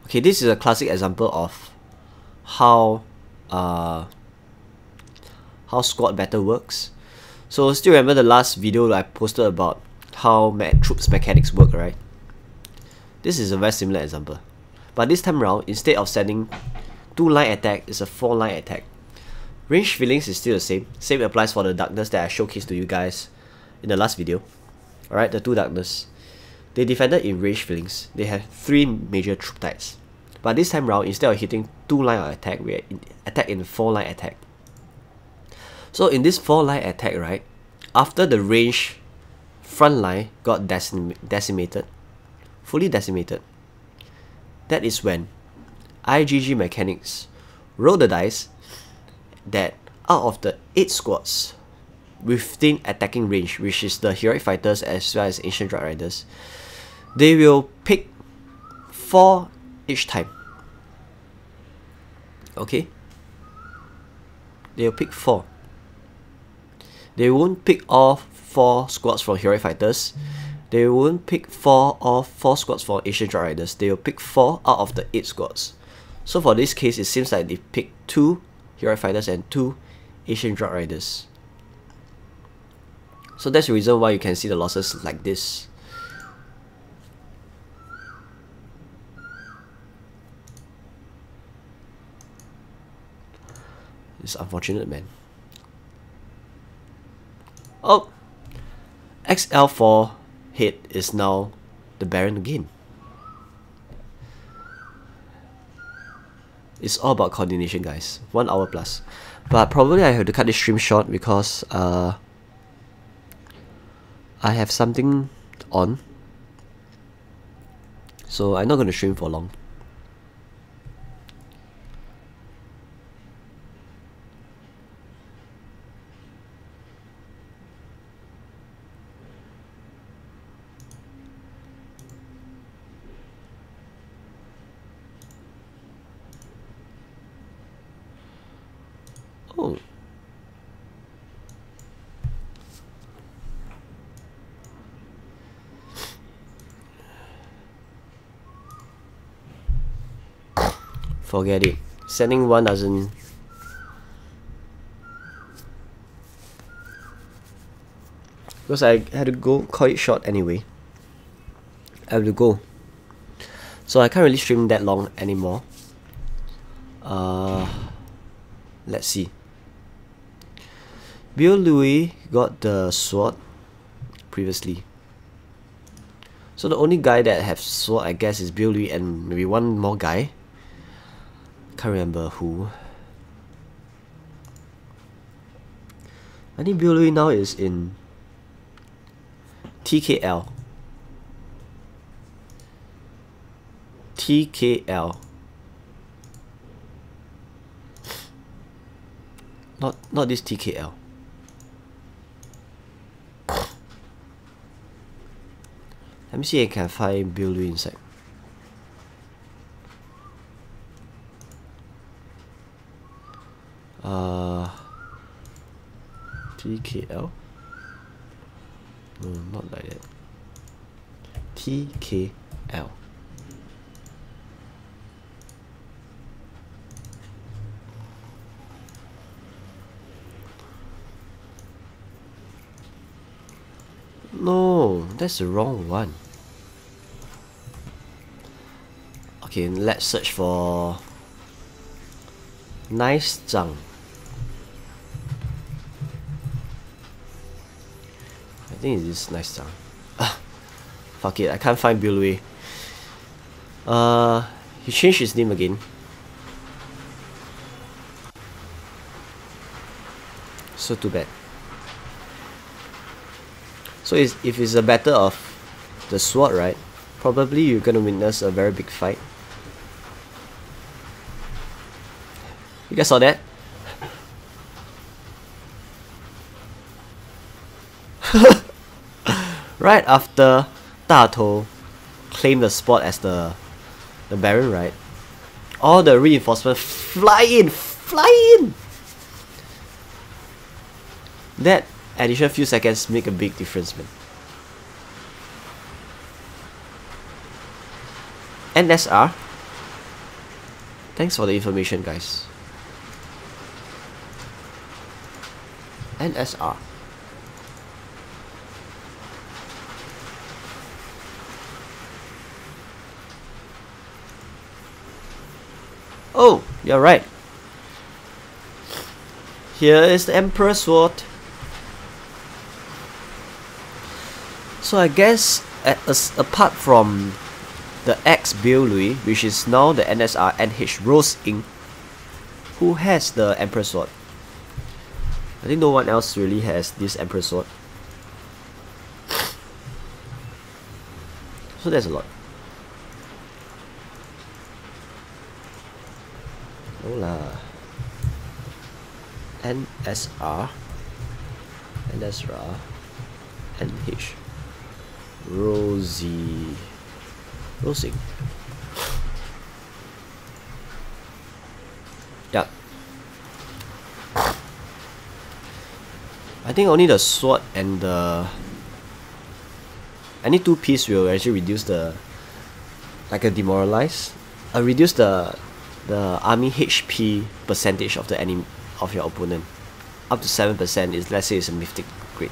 Okay, this is a classic example of how squad battle works. So still remember the last video I posted about how troops mechanics work, right? This is a very similar example, but this time around, instead of sending 2-line attack, it's a 4-line attack. Range feelings is still the same. Same applies for the darkness that I showcased to you guys in the last video. Alright, the 2 darkness. They defended in range feelings. They have 3 major troop types. But this time round, instead of hitting 2-line of attack, we attack in 4-line attack. So in this 4-line attack, right, after the range front line got decimated, fully decimated, that is when IGG mechanics roll the dice that out of the 8 squads within attacking range, which is the heroic fighters as well as ancient drug riders, they will pick 4 each time. Okay? They'll pick 4. They won't pick all 4 squads from heroic fighters. They won't pick 4 squads from ancient drug riders. They will pick 4 out of the 8 squads. So for this case, it seems like they picked 2 heroic fighters and 2 ancient drug riders. So that's the reason why you can see the losses like this. It's unfortunate, man. Oh! XL4 head is now the Baron again. It's all about coordination, guys. 1 hour plus. But probably I have to cut this stream short because I have something on. So I'm not going to stream for long. Oh. Forget it. Sending 1 doesn't... Because I had to go call it short anyway. I have to go. So I can't really stream that long anymore. Let's see. Bill Louis got the sword previously. So the only guy that have sword, I guess, is Bill Louis and maybe one more guy. Can't remember who. I think Bill Louis now is in TKL. TKL. Not this TKL. Let me see if I can find Bill Louis inside. TKL? No, not like that. TKL. No, that's the wrong one. Okay, let's search for Nice Zhang. I think it is Nice Zhang. Fuck it, I can't find Bill Louis. He changed his name again. So too bad. So if it's a battle of the sword, right? Probably you're gonna witness a very big fight. You guys saw that? Right after Dato claimed the spot as the Baron, right? All the reinforcements fly in! That additional few seconds make a big difference, man. NSR. Thanks for the information, guys. NSR. Oh, you're right. Here is the Emperor's Sword. So I guess apart from the ex-Bill Lui, which is now the NSR NH Rose Inc., who has the Emperor's Sword? I think no one else really has this Emperor's Sword. So there's a lot. Hola. NSR NH Rosing. Yeah. I think only the sword and the any two piece will actually reduce the reduce the army HP percentage of the enemy of your opponent up to 7% is, let's say, it's a mythic grade.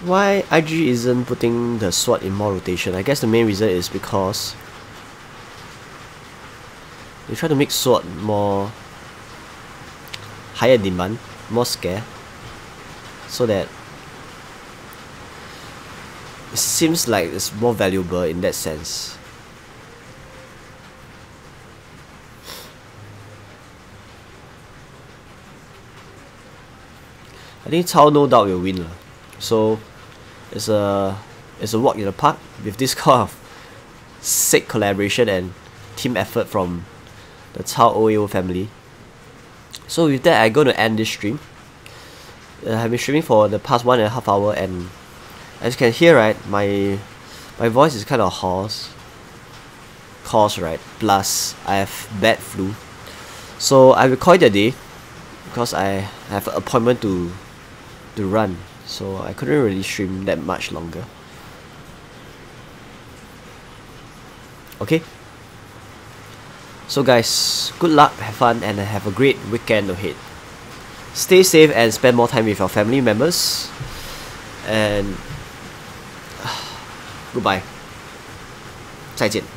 Why IG isn't putting the sword in more rotation? I guess the main reason is because they try to make sword more higher demand, more scarce, so that it seems like it's more valuable in that sense. I think Cao no doubt will win. So it's a walk in the park with this kind of sick collaboration and team effort from the Cao OAO family. So with that, I'm going to end this stream. I've been streaming for the past 1.5 hours, and as you can hear, right, my voice is kind of hoarse, right? Plus I have bad flu, so I recorded the day because I have an appointment to run. So I couldn't really stream that much longer. Okay. So guys, good luck, have fun, and have a great weekend ahead. Stay safe and spend more time with your family members. And goodbye. 再见.